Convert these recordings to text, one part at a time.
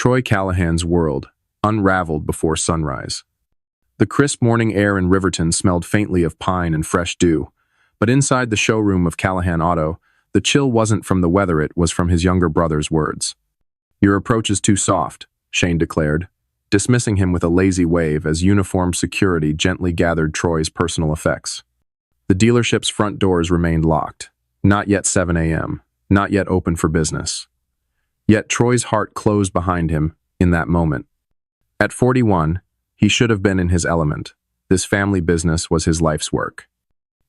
Troy Callahan's world unraveled before sunrise. The crisp morning air in Riverton smelled faintly of pine and fresh dew, but inside the showroom of Callahan Auto, the chill wasn't from the weather, it was from his younger brother's words. "Your approach is too soft," Shane declared, dismissing him with a lazy wave as uniformed security gently gathered Troy's personal effects. The dealership's front doors remained locked. Not yet 7 a.m., not yet open for business. Yet Troy's heart closed behind him in that moment. At 41, he should have been in his element. This family business was his life's work.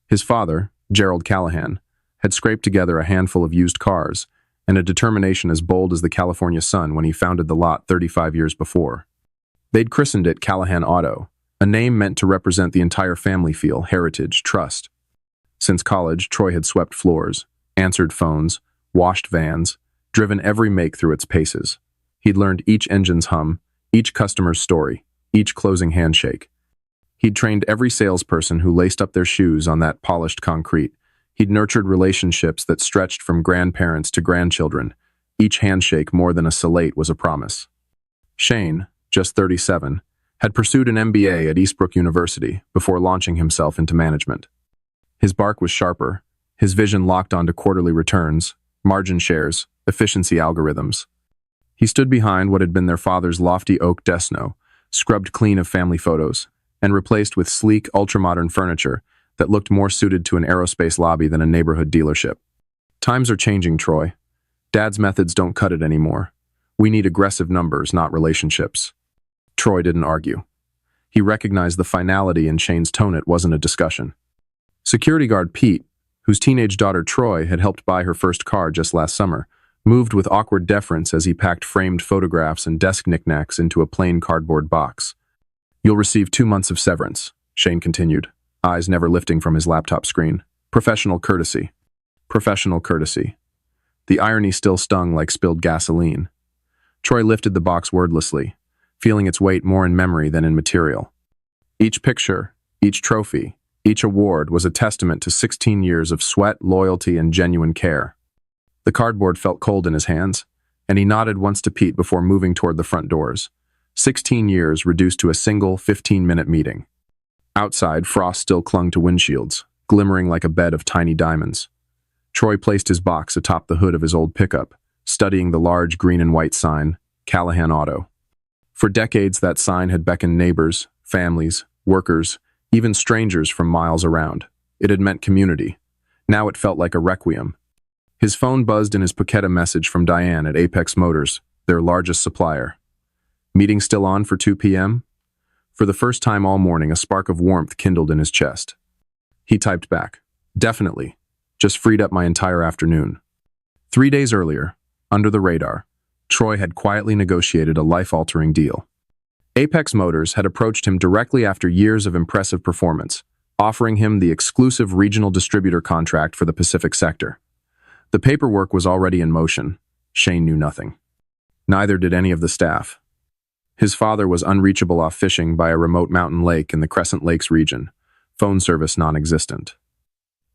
His father, Gerald Callahan, had scraped together a handful of used cars and a determination as bold as the California sun when he founded the lot 35 years before. They'd christened it Callahan Auto, a name meant to represent the entire family feel, heritage, trust. Since college, Troy had swept floors, answered phones, washed vans, driven every make through its paces. He'd learned each engine's hum, each customer's story, each closing handshake. He'd trained every salesperson who laced up their shoes on that polished concrete. He'd nurtured relationships that stretched from grandparents to grandchildren. Each handshake, more than a salute, was a promise. Shane, just 37, had pursued an MBA at Eastbrook University before launching himself into management. His bark was sharper, his vision locked onto quarterly returns, margin shares, efficiency algorithms. He stood behind what had been their father's lofty oak Desno, scrubbed clean of family photos, and replaced with sleek, ultramodern furniture that looked more suited to an aerospace lobby than a neighborhood dealership. "Times are changing, Troy. Dad's methods don't cut it anymore. We need aggressive numbers, not relationships." Troy didn't argue. He recognized the finality in Shane's tone. It wasn't a discussion. Security guard Pete, whose teenage daughter Troy had helped buy her first car just last summer, moved with awkward deference as he packed framed photographs and desk knickknacks into a plain cardboard box. "You'll receive 2 months of severance," Shane continued, eyes never lifting from his laptop screen. "Professional courtesy." Professional courtesy. The irony still stung like spilled gasoline. Troy lifted the box wordlessly, feeling its weight more in memory than in material. Each picture, each trophy, each award was a testament to 16 years of sweat, loyalty, and genuine care. The cardboard felt cold in his hands, and he nodded once to Pete before moving toward the front doors. 16 years reduced to a single 15-minute meeting. Outside, frost still clung to windshields, glimmering like a bed of tiny diamonds. Troy placed his box atop the hood of his old pickup, studying the large green and white sign, Callahan Auto. For decades, that sign had beckoned neighbors, families, workers, even strangers from miles around. It had meant community. Now it felt like a requiem. His phone buzzed in his pocket a message from Diane at Apex Motors, their largest supplier. "Meeting still on for 2 p.m.? For the first time all morning, a spark of warmth kindled in his chest. He typed back, "Definitely. Just freed up my entire afternoon." 3 days earlier, under the radar, Troy had quietly negotiated a life-altering deal. Apex Motors had approached him directly after years of impressive performance, offering him the exclusive regional distributor contract for the Pacific sector. The paperwork was already in motion. Shane knew nothing. Neither did any of the staff. His father was unreachable off fishing by a remote mountain lake in the Crescent Lakes region, phone service non-existent.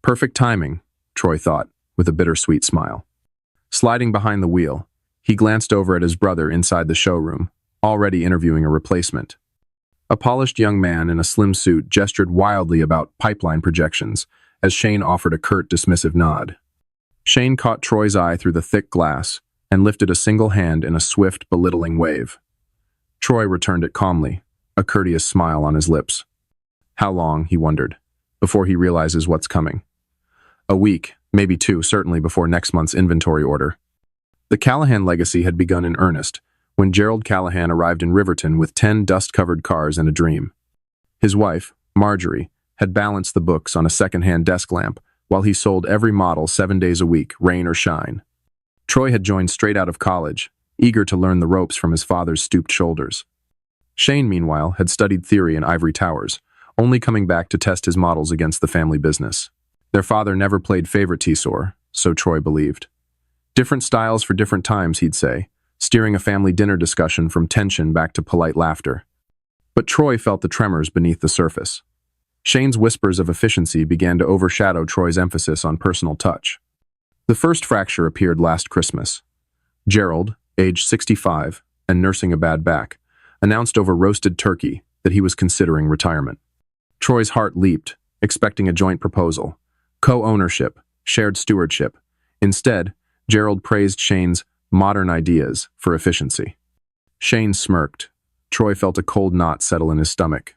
Perfect timing, Troy thought, with a bittersweet smile. Sliding behind the wheel, he glanced over at his brother inside the showroom, already interviewing a replacement. A polished young man in a slim suit gestured wildly about pipeline projections as Shane offered a curt, dismissive nod. Shane caught Troy's eye through the thick glass and lifted a single hand in a swift, belittling wave. Troy returned it calmly, a courteous smile on his lips. How long, he wondered, before he realizes what's coming? A week, maybe 2, certainly before next month's inventory order. The Callahan legacy had begun in earnest when Gerald Callahan arrived in Riverton with 10 dust-covered cars and a dream. His wife, Marjorie, had balanced the books on a second-hand desk lamp while he sold every model 7 days a week, rain or shine. Troy had joined straight out of college, eager to learn the ropes from his father's stooped shoulders. Shane, meanwhile, had studied theory in ivory towers, only coming back to test his models against the family business. Their father never played favoritisor, so Troy believed. Different styles for different times, he'd say, steering a family dinner discussion from tension back to polite laughter. But Troy felt the tremors beneath the surface. Shane's whispers of efficiency began to overshadow Troy's emphasis on personal touch. The first fracture appeared last Christmas. Gerald, age 65, and nursing a bad back, announced over roasted turkey that he was considering retirement. Troy's heart leaped, expecting a joint proposal. Co-ownership, shared stewardship. Instead, Gerald praised Shane's modern ideas for efficiency. Shane smirked. Troy felt a cold knot settle in his stomach.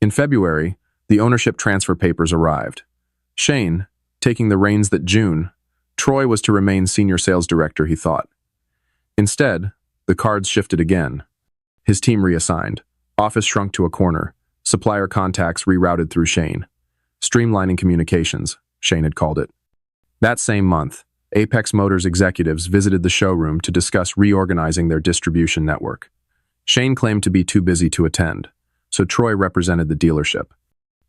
In February, the ownership transfer papers arrived. Shane, taking the reins that June, Troy was to remain senior sales director, he thought. Instead, the cards shifted again. His team reassigned. Office shrunk to a corner. Supplier contacts rerouted through Shane. Streamlining communications, Shane had called it. That same month, Apex Motors executives visited the showroom to discuss reorganizing their distribution network. Shane claimed to be too busy to attend, so Troy represented the dealership.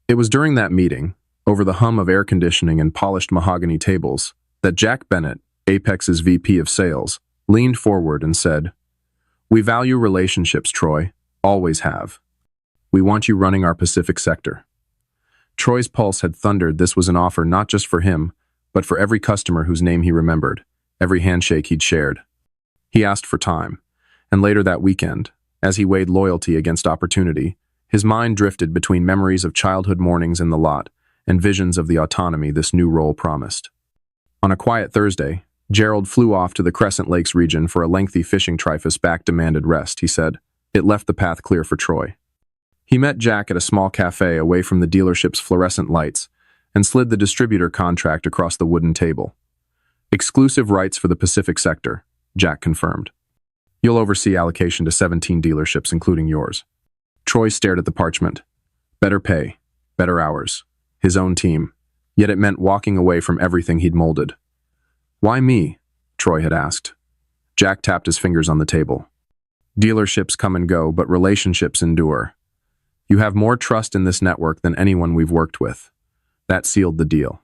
It was during that meeting, over the hum of air conditioning and polished mahogany tables, that Jack Bennett, Apex's VP of Sales, leaned forward and said, "We value relationships, Troy. Always have. We want you running our Pacific sector." Troy's pulse had thundered. This was an offer not just for him, but for every customer whose name he remembered, every handshake he'd shared. He asked for time, and later that weekend, as he weighed loyalty against opportunity, his mind drifted between memories of childhood mornings in the lot and visions of the autonomy this new role promised. On a quiet Thursday, Gerald flew off to the Crescent Lakes region for a lengthy fishing trifus. Back demanded rest, he said. It left the path clear for Troy. He met Jack at a small cafe away from the dealership's fluorescent lights and slid the distributor contract across the wooden table. "Exclusive rights for the Pacific sector," Jack confirmed. "You'll oversee allocation to 17 dealerships, including yours." Troy stared at the parchment. Better pay, better hours, his own team, yet it meant walking away from everything he'd molded. "Why me?" Troy had asked. Jack tapped his fingers on the table. "Dealerships come and go, but relationships endure. You have more trust in this network than anyone we've worked with." That sealed the deal.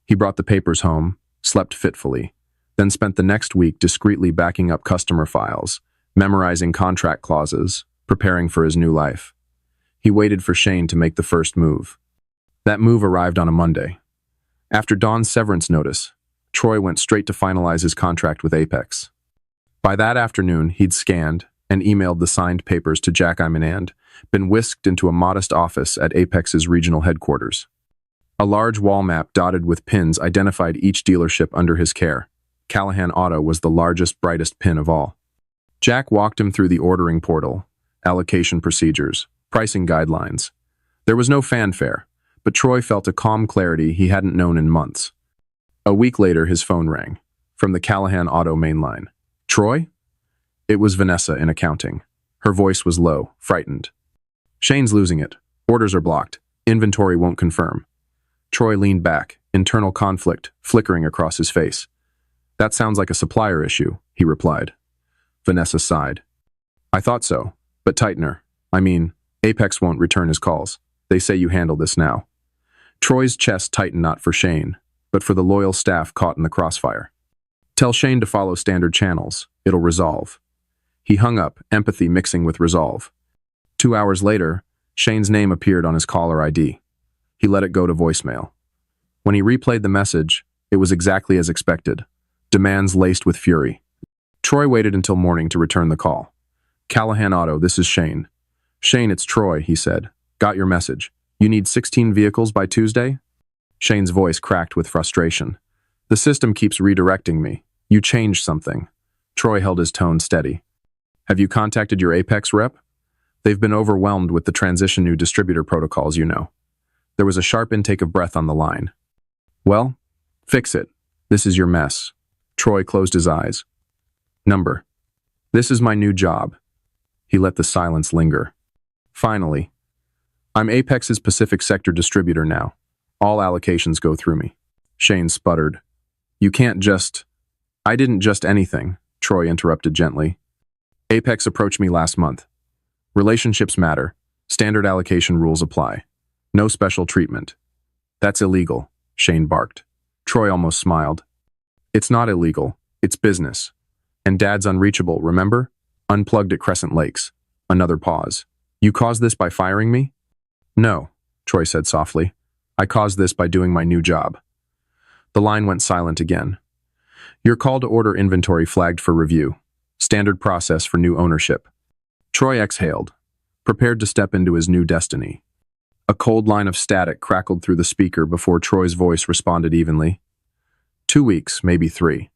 He brought the papers home, slept fitfully, then spent the next week discreetly backing up customer files, memorizing contract clauses, preparing for his new life. He waited for Shane to make the first move. That move arrived on a Monday. After Dawn's severance notice, Troy went straight to finalize his contract with Apex. By that afternoon, he'd scanned and emailed the signed papers to Jack and been whisked into a modest office at Apex's regional headquarters. A large wall map dotted with pins identified each dealership under his care. Callahan Auto was the largest, brightest pin of all. Jack walked him through the ordering portal, allocation procedures, pricing guidelines. There was no fanfare, but Troy felt a calm clarity he hadn't known in months. A week later, his phone rang, from the Callahan Auto mainline. "Troy?" It was Vanessa in accounting. Her voice was low, frightened. "Shane's losing it. Orders are blocked. Inventory won't confirm." Troy leaned back, internal conflict flickering across his face. "That sounds like a supplier issue," he replied. Vanessa sighed. "I thought so, but Tightener. Apex won't return his calls. They say you handle this now." Troy's chest tightened, not for Shane, but for the loyal staff caught in the crossfire. "Tell Shane to follow standard channels. It'll resolve." He hung up, empathy mixing with resolve. 2 hours later, Shane's name appeared on his caller ID. He let it go to voicemail. When he replayed the message, it was exactly as expected. Demands laced with fury. Troy waited until morning to return the call. "Callahan Auto, this is Shane." "Shane, it's Troy," he said. "Got your message. You need 16 vehicles by Tuesday?" Shane's voice cracked with frustration. "The system keeps redirecting me. You changed something." Troy held his tone steady. "Have you contacted your Apex rep? They've been overwhelmed with the transition new distributor protocols, you know." There was a sharp intake of breath on the line. "Well, fix it. This is your mess." Troy closed his eyes. "Number. This is my new job." He let the silence linger. "Finally. I'm Apex's Pacific sector distributor now. All allocations go through me." Shane sputtered. "You can't just—" "I didn't just anything," Troy interrupted gently. "Apex approached me last month. Relationships matter. Standard allocation rules apply. No special treatment." "That's illegal," Shane barked. Troy almost smiled. "It's not illegal. It's business. And Dad's unreachable, remember? Unplugged at Crescent Lakes." Another pause. "You caused this by firing me?" "No," Troy said softly. "I caused this by doing my new job." The line went silent again. "Your call to order inventory flagged for review. Standard process for new ownership. Troy exhaled, prepared to step into his new destiny. A cold line of static crackled through the speaker before Troy's voice responded evenly. 2 weeks, maybe 3.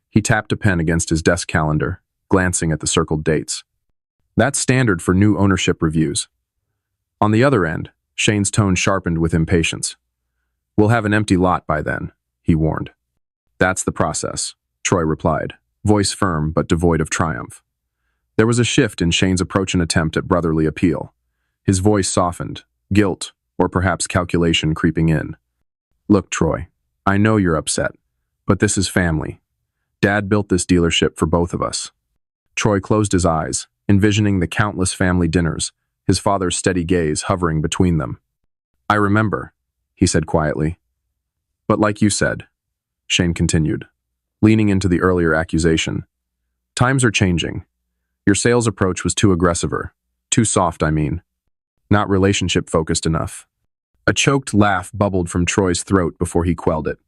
He tapped a pen against his desk calendar, glancing at the circled dates. That's standard for new ownership reviews. On the other end, Shane's tone sharpened with impatience. We'll have an empty lot by then, he warned. That's the process, Troy replied, voice firm but devoid of triumph. There was a shift in Shane's approach and attempt at brotherly appeal. His voice softened, guilt, or perhaps calculation creeping in. Look, Troy, I know you're upset, but this is family. Dad built this dealership for both of us. Troy closed his eyes, envisioning the countless family dinners, his father's steady gaze hovering between them. I remember, he said quietly. But like you said, Shane continued, leaning into the earlier accusation, times are changing. Your sales approach was too aggressive, too soft, I mean. Not relationship-focused enough. A choked laugh bubbled from Troy's throat before he quelled it.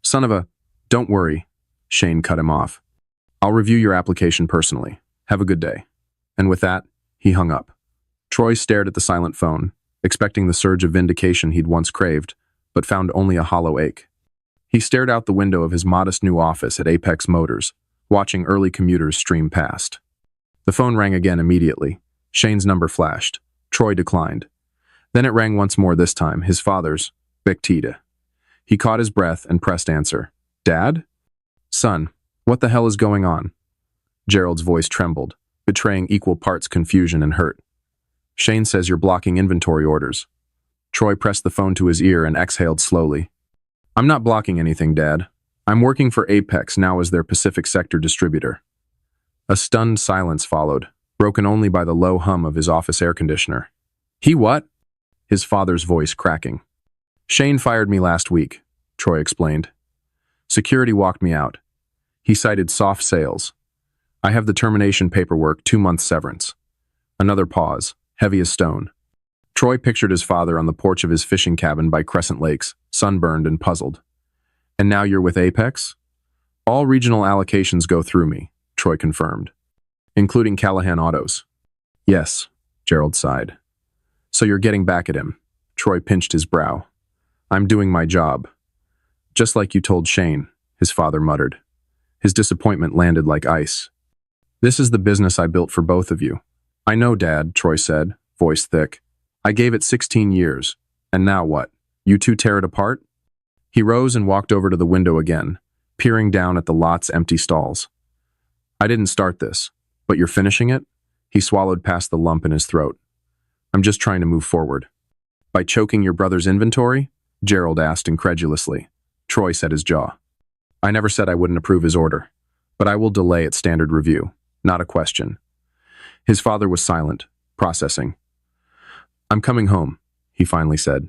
Son of a, don't worry, Shane cut him off. I'll review your application personally. Have a good day. And with that, he hung up. Troy stared at the silent phone, expecting the surge of vindication he'd once craved, but found only a hollow ache. He stared out the window of his modest new office at Apex Motors, watching early commuters stream past. The phone rang again immediately. Shane's number flashed. Troy declined. Then it rang once more, this time, his father's, Bektida. He caught his breath and pressed answer. Dad? Son, what the hell is going on? Gerald's voice trembled, betraying equal parts confusion and hurt. Shane says you're blocking inventory orders. Troy pressed the phone to his ear and exhaled slowly. I'm not blocking anything, Dad. I'm working for Apex now as their Pacific Sector distributor. A stunned silence followed, broken only by the low hum of his office air conditioner. He what? His father's voice cracking. Shane fired me last week, Troy explained. Security walked me out. He cited soft sales. I have the termination paperwork, 2-month severance. Another pause, heavy as stone. Troy pictured his father on the porch of his fishing cabin by Crescent Lakes, sunburned and puzzled. And now you're with Apex? All regional allocations go through me, Troy confirmed. Including Callahan Autos. Yes, Gerald sighed. So you're getting back at him. Troy pinched his brow. I'm doing my job. Just like you told Shane, his father muttered. His disappointment landed like ice. This is the business I built for both of you. I know, Dad, Troy said, voice thick. I gave it 16 years. And now what? You two tear it apart? He rose and walked over to the window again, peering down at the lot's empty stalls. I didn't start this, but you're finishing it? He swallowed past the lump in his throat. I'm just trying to move forward. By choking your brother's inventory? Gerald asked incredulously. Troy set his jaw. I never said I wouldn't approve his order, but I will delay its standard review, not a question. His father was silent, processing. I'm coming home, he finally said.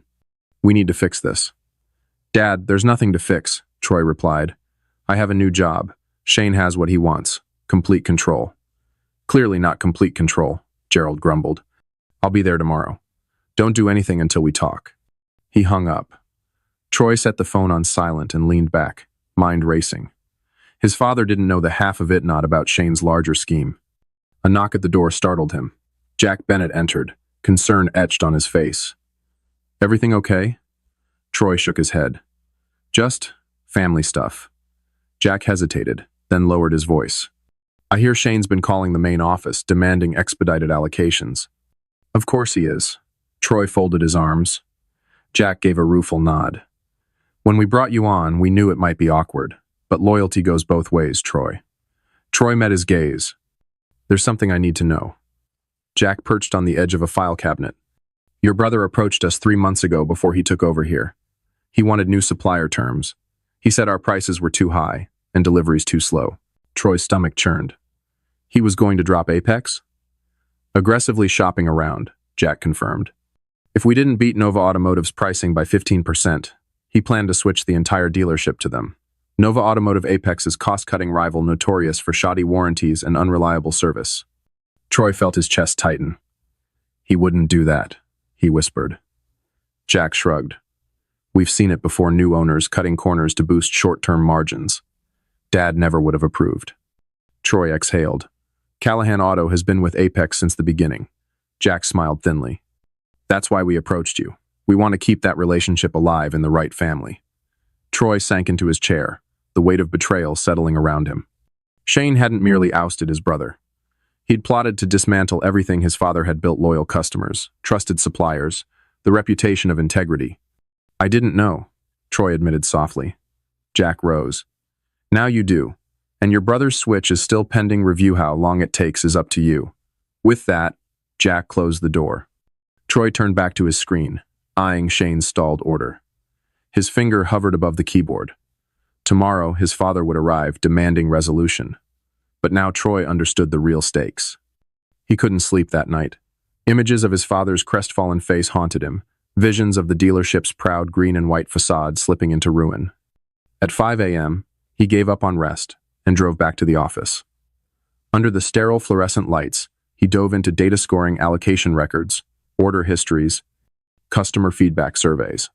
We need to fix this. Dad, there's nothing to fix, Troy replied. I have a new job. Shane has what he wants. Complete control. Clearly not complete control, Gerald grumbled. I'll be there tomorrow. Don't do anything until we talk. He hung up. Troy set the phone on silent and leaned back, mind racing. His father didn't know the half of it not about Shane's larger scheme. A knock at the door startled him. Jack Bennett entered, concern etched on his face. Everything okay? Troy shook his head. Just family stuff. Jack hesitated, then lowered his voice. I hear Shane's been calling the main office, demanding expedited allocations. Of course he is. Troy folded his arms. Jack gave a rueful nod. When we brought you on, we knew it might be awkward, but loyalty goes both ways, Troy. Troy met his gaze. There's something I need to know. Jack perched on the edge of a file cabinet. Your brother approached us 3 months ago before he took over here. He wanted new supplier terms. He said our prices were too high and deliveries too slow. Troy's stomach churned. He was going to drop Apex? Aggressively shopping around, Jack confirmed. If we didn't beat Nova Automotive's pricing by 15%, he planned to switch the entire dealership to them. Nova Automotive Apex's cost-cutting rival notorious for shoddy warranties and unreliable service. Troy felt his chest tighten. He wouldn't do that, he whispered. Jack shrugged. We've seen it before, new owners cutting corners to boost short-term margins. Dad never would have approved. Troy exhaled. Callahan Auto has been with Apex since the beginning. Jack smiled thinly. That's why we approached you. We want to keep that relationship alive in the right family. Troy sank into his chair, the weight of betrayal settling around him. Shane hadn't merely ousted his brother. He'd plotted to dismantle everything his father had built: loyal customers, trusted suppliers, the reputation of integrity. I didn't know, Troy admitted softly. Jack rose. Now you do. And your brother's switch is still pending review. How long it takes is up to you. With that, Jack closed the door. Troy turned back to his screen, eyeing Shane's stalled order. His finger hovered above the keyboard. Tomorrow, his father would arrive, demanding resolution. But now Troy understood the real stakes. He couldn't sleep that night. Images of his father's crestfallen face haunted him, visions of the dealership's proud green and white facade slipping into ruin. At 5 a.m., he gave up on rest and drove back to the office. Under the sterile fluorescent lights, he dove into data scoring allocation records, order histories, customer feedback surveys.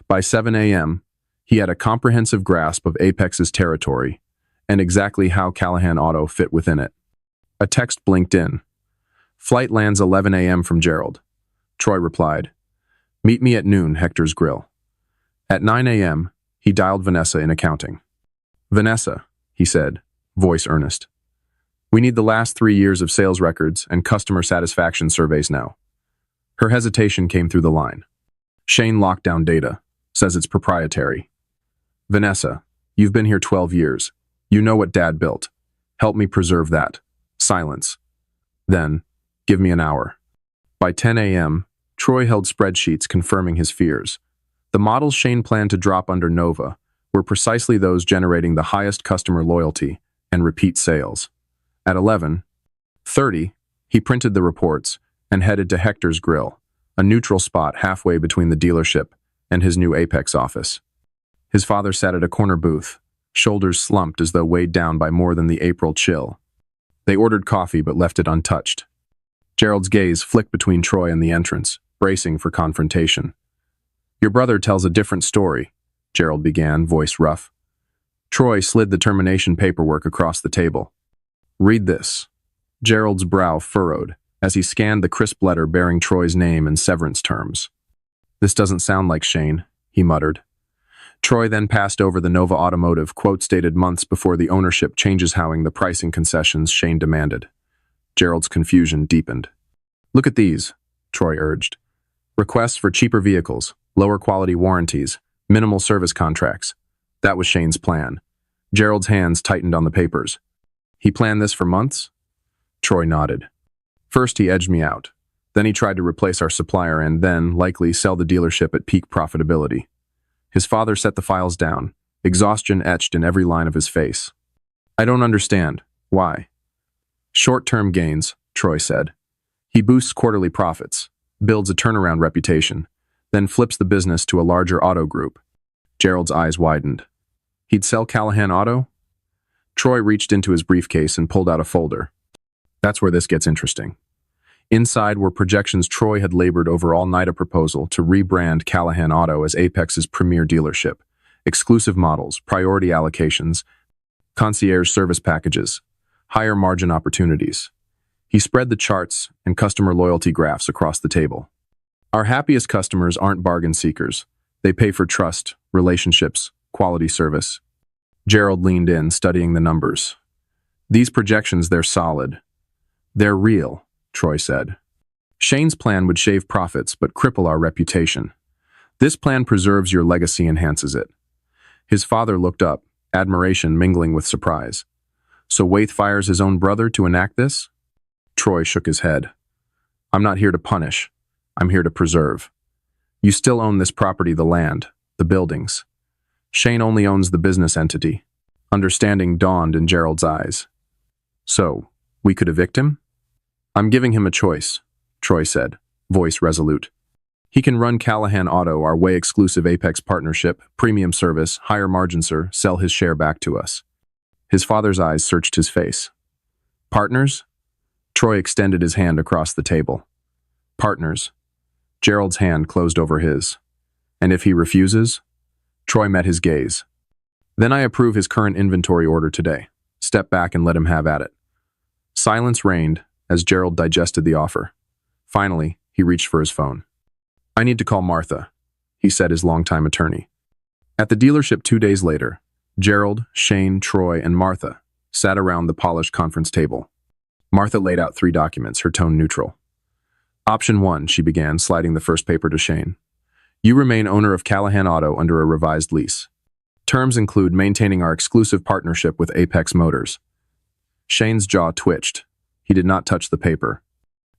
By 7 a.m., he had a comprehensive grasp of Apex's territory and exactly how Callahan Auto fit within it. A text blinked in. Flight lands 11 a.m. from Gerald. Troy replied, Meet me at noon, Hector's Grill. At 9 a.m., he dialed Vanessa in accounting. Vanessa, he said, voice earnest. We need the last 3 years of sales records and customer satisfaction surveys now. Her hesitation came through the line. Shane locked down data, says it's proprietary. Vanessa, you've been here 12 years. You know what Dad built. Help me preserve that. Silence. Then, give me an hour. By 10 a.m., Troy held spreadsheets confirming his fears. The models Shane planned to drop under Nova were precisely those generating the highest customer loyalty and repeat sales. At 11:30, he printed the reports and headed to Hector's Grill, a neutral spot halfway between the dealership and his new Apex office. His father sat at a corner booth, shoulders slumped as though weighed down by more than the April chill. They ordered coffee but left it untouched. Gerald's gaze flicked between Troy and the entrance, bracing for confrontation. Your brother tells a different story, Gerald began, voice rough. Troy slid the termination paperwork across the table. Read this. Gerald's brow furrowed as he scanned the crisp letter bearing Troy's name and severance terms. This doesn't sound like Shane, he muttered. Troy then passed over the Nova Automotive quote stated months before the ownership changes howing the pricing concessions Shane demanded. Gerald's confusion deepened. Look at these, Troy urged. Requests for cheaper vehicles, lower quality warranties, minimal service contracts. That was Shane's plan. Gerald's hands tightened on the papers. He planned this for months? Troy nodded. First he edged me out. Then he tried to replace our supplier and then, likely, sell the dealership at peak profitability. His father set the files down, exhaustion etched in every line of his face. I don't understand. Why? Short-term gains, Troy said. He boosts quarterly profits, builds a turnaround reputation, then flips the business to a larger auto group. Gerald's eyes widened. He'd sell Callahan Auto? Troy reached into his briefcase and pulled out a folder. That's where this gets interesting. Inside were projections Troy had labored over all night: a proposal to rebrand Callahan Auto as Apex's premier dealership, exclusive models, priority allocations, concierge service packages, higher margin opportunities. He spread the charts and customer loyalty graphs across the table. Our happiest customers aren't bargain seekers. They pay for trust, relationships, quality service. Gerald leaned in, studying the numbers. These projections, they're solid. They're real, Troy said. Shane's plan would shave profits but cripple our reputation. This plan preserves your legacy, enhances it. His father looked up, admiration mingling with surprise. So Waith fires his own brother to enact this? Troy shook his head. I'm not here to punish. I'm here to preserve. You still own this property, the land, the buildings. Shane only owns the business entity. Understanding dawned in Gerald's eyes. So, we could evict him? I'm giving him a choice, Troy said, voice resolute. He can run Callahan Auto, our way exclusive Apex partnership, premium service, higher margin, sir, sell his share back to us. His father's eyes searched his face. Partners? Troy extended his hand across the table. Partners. Gerald's hand closed over his. And if he refuses? Troy met his gaze. Then I approve his current inventory order today. stepped back and let him have at it. Silence reigned as Gerald digested the offer. Finally, he reached for his phone. "I need to call Martha," he said, his longtime attorney. At the dealership 2 days later, Gerald, Shane, Troy, and Martha sat around the polished conference table. Martha laid out 3 documents, her tone neutral. "Option 1, she began, sliding the first paper to Shane. "You remain owner of Callahan Auto under a revised lease. Terms include maintaining our exclusive partnership with Apex Motors." Shane's jaw twitched. He did not touch the paper.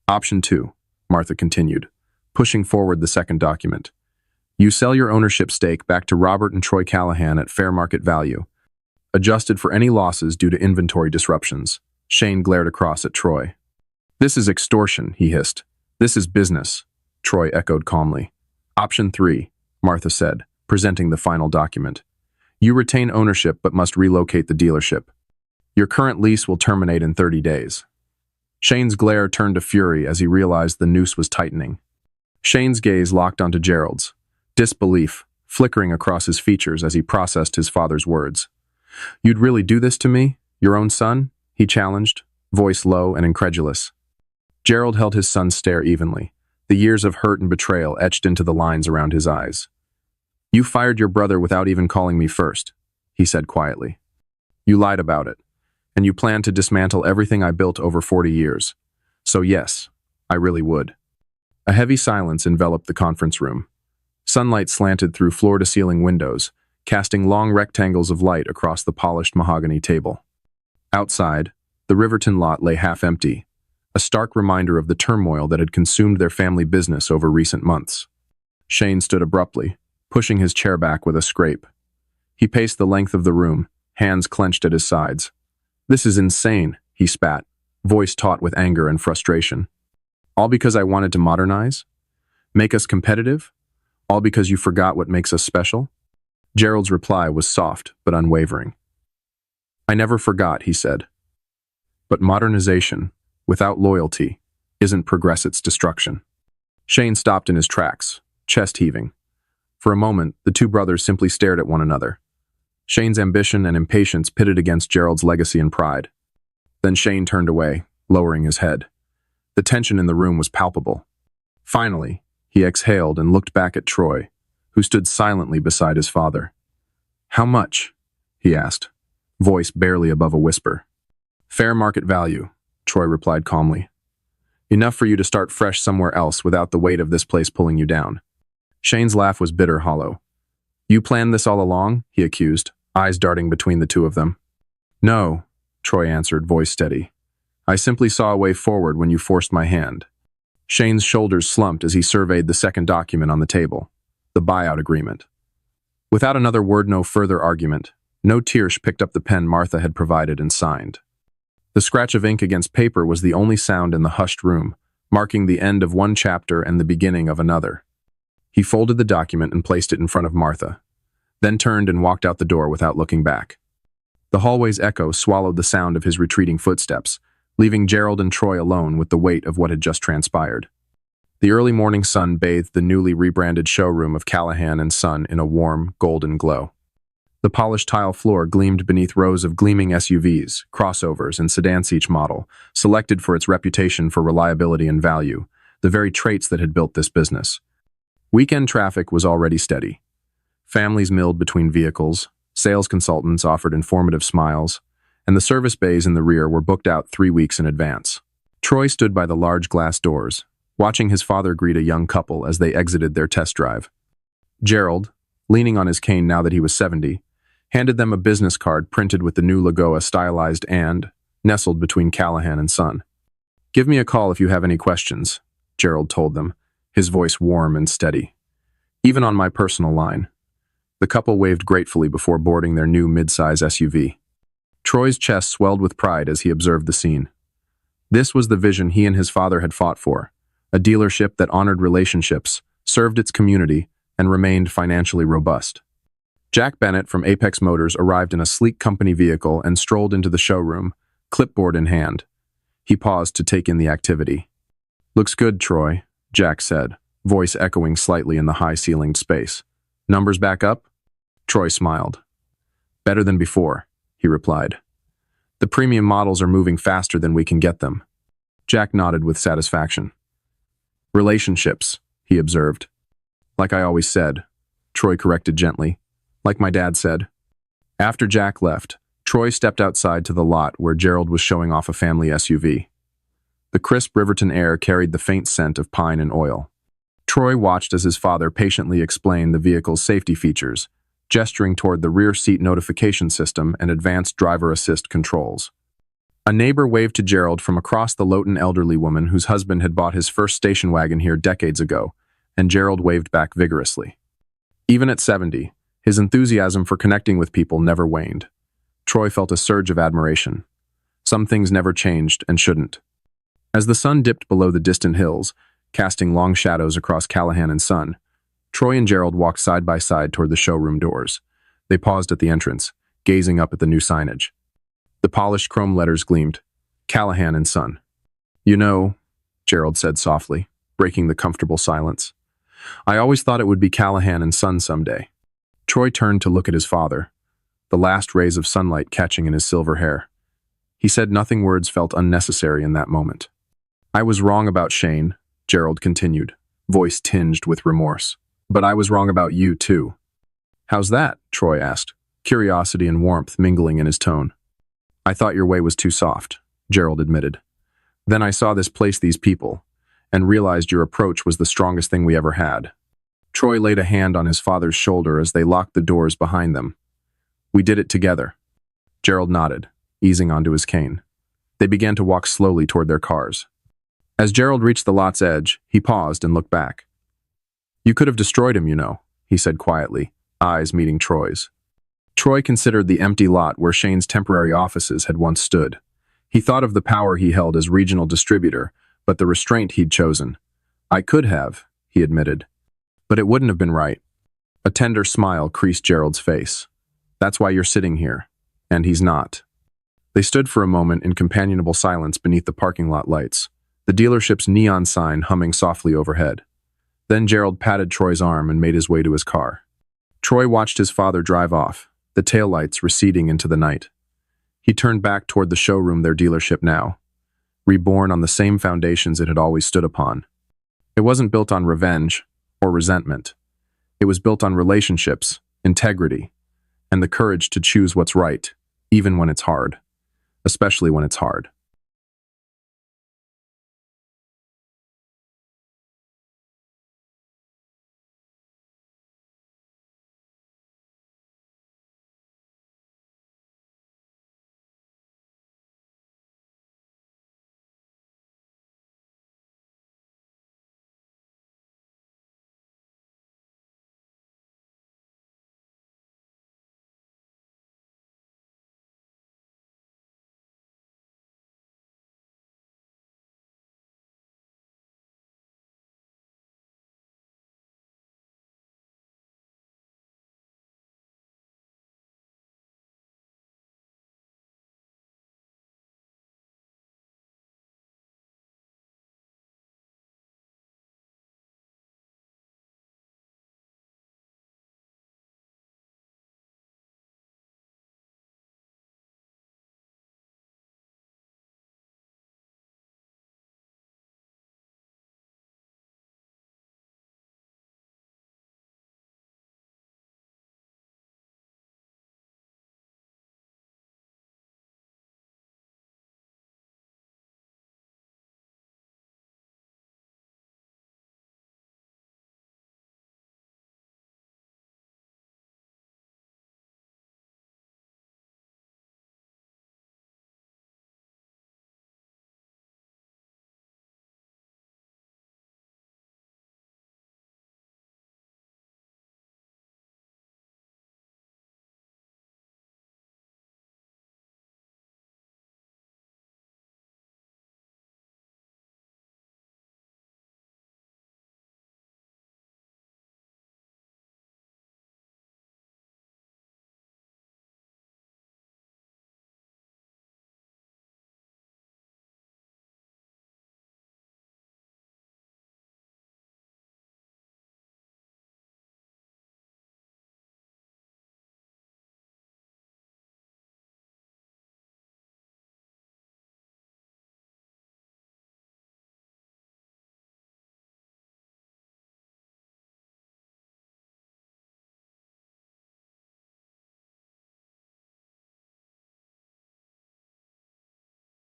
"Option 2, Martha continued, pushing forward the second document. "You sell your ownership stake back to Robert and Troy Callahan at fair market value, adjusted for any losses due to inventory disruptions." Shane glared across at Troy. "This is extortion," he hissed. "This is business," Troy echoed calmly. "Option 3, Martha said, presenting the final document. "You retain ownership but must relocate the dealership. Your current lease will terminate in 30 days. Shane's glare turned to fury as he realized the noose was tightening. Shane's gaze locked onto Gerald's, disbelief flickering across his features as he processed his father's words. "You'd really do this to me? Your own son?" he challenged, voice low and incredulous. Gerald held his son's stare evenly, the years of hurt and betrayal etched into the lines around his eyes. "You fired your brother without even calling me first," he said quietly. "You lied about it, and you planned to dismantle everything I built over 40 years. So yes, I really would." A heavy silence enveloped the conference room. Sunlight slanted through floor-to-ceiling windows, casting long rectangles of light across the polished mahogany table. Outside, the Riverton lot lay half-empty, a stark reminder of the turmoil that had consumed their family business over recent months. Shane stood abruptly, pushing his chair back with a scrape. He paced the length of the room, hands clenched at his sides. "This is insane," he spat, voice taut with anger and frustration. "All because I wanted to modernize? Make us competitive? All because you forgot what makes us special?" Gerald's reply was soft but unwavering. "I never forgot," he said. "But modernization, without loyalty, isn't progress, it's destruction." Shane stopped in his tracks, chest heaving. For a moment, the two brothers simply stared at one another. Shane's ambition and impatience pitted against Gerald's legacy and pride. Then Shane turned away, lowering his head. The tension in the room was palpable. Finally, he exhaled and looked back at Troy, who stood silently beside his father. "How much?" he asked, voice barely above a whisper. "Fair market value," Troy replied calmly. "Enough for you to start fresh somewhere else without the weight of this place pulling you down." Shane's laugh was bitter hollow. "You planned this all along?" he accused, eyes darting between the two of them. "No," Troy answered, voice steady. "I simply saw a way forward when you forced my hand." Shane's shoulders slumped as he surveyed the second document on the table, the buyout agreement. Without another word, no further argument, no Tiersch picked up the pen Martha had provided and signed. The scratch of ink against paper was the only sound in the hushed room, marking the end of one chapter and the beginning of another. He folded the document and placed it in front of Martha, then turned and walked out the door without looking back. The hallway's echo swallowed the sound of his retreating footsteps, leaving Gerald and Troy alone with the weight of what had just transpired. The early morning sun bathed the newly rebranded showroom of Callahan and Son in a warm, golden glow. The polished tile floor gleamed beneath rows of gleaming SUVs, crossovers, and sedans, each model, selected for its reputation for reliability and value, the very traits that had built this business. Weekend traffic was already steady. Families milled between vehicles, sales consultants offered informative smiles, and the service bays in the rear were booked out 3 weeks in advance. Troy stood by the large glass doors, watching his father greet a young couple as they exited their test drive. Gerald, leaning on his cane now that he was 70, handed them a business card printed with the new Lagoa stylized and nestled between Callahan and Son. "Give me a call if you have any questions," Gerald told them, his voice warm and steady. "Even on my personal line." The couple waved gratefully before boarding their new mid-size SUV. Troy's chest swelled with pride as he observed the scene. This was the vision he and his father had fought for, a dealership that honored relationships, served its community, and remained financially robust. Jack Bennett from Apex Motors arrived in a sleek company vehicle and strolled into the showroom, clipboard in hand. He paused to take in the activity. "Looks good, Troy," Jack said, voice echoing slightly in the high-ceilinged space. "Numbers back up?" Troy smiled. "Better than before," he replied. The premium models are moving faster than we can get them. Jack nodded with satisfaction. Relationships, he observed. Like I always said, Troy corrected gently. Like my dad said. After Jack left, Troy stepped outside to the lot where Gerald was showing off a family SUV. The crisp Riverton air carried the faint scent of pine and oil. Troy watched as his father patiently explained the vehicle's safety features, gesturing toward the rear seat notification system and advanced driver assist controls. A neighbor waved to Gerald from across the Lowton elderly woman whose husband had bought his first station wagon here decades ago, and Gerald waved back vigorously. Even at 70, his enthusiasm for connecting with people never waned. Troy felt a surge of admiration. Some things never changed and shouldn't. As the sun dipped below the distant hills, casting long shadows across Callahan and Son, Troy and Gerald walked side by side toward the showroom doors. They paused at the entrance, gazing up at the new signage. The polished chrome letters gleamed. Callahan and Son. You know, Gerald said softly, breaking the comfortable silence. I always thought it would be Callahan and Son someday. Troy turned to look at his father, the last rays of sunlight catching in his silver hair. He said nothing. Words felt unnecessary in that moment. I was wrong about Shane, Gerald continued, voice tinged with remorse. But I was wrong about you, too. How's that? Troy asked, curiosity and warmth mingling in his tone. I thought your way was too soft, Gerald admitted. Then I saw this place, these people, and realized your approach was the strongest thing we ever had. Troy laid a hand on his father's shoulder as they locked the doors behind them. We did it together. Gerald nodded, easing onto his cane. They began to walk slowly toward their cars. As Gerald reached the lot's edge, he paused and looked back. You could have destroyed him, you know, he said quietly, eyes meeting Troy's. Troy considered the empty lot where Shane's temporary offices had once stood. He thought of the power he held as regional distributor, but the restraint he'd chosen. I could have, he admitted. But it wouldn't have been right. A tender smile creased Gerald's face. That's why you're sitting here. And he's not. They stood for a moment in companionable silence beneath the parking lot lights, the dealership's neon sign humming softly overhead. Then Gerald patted Troy's arm and made his way to his car. Troy watched his father drive off, the taillights receding into the night. He turned back toward the showroom, their dealership now, reborn on the same foundations it had always stood upon. It wasn't built on revenge or resentment. It was built on relationships, integrity, and the courage to choose what's right, even when it's hard. Especially when it's hard.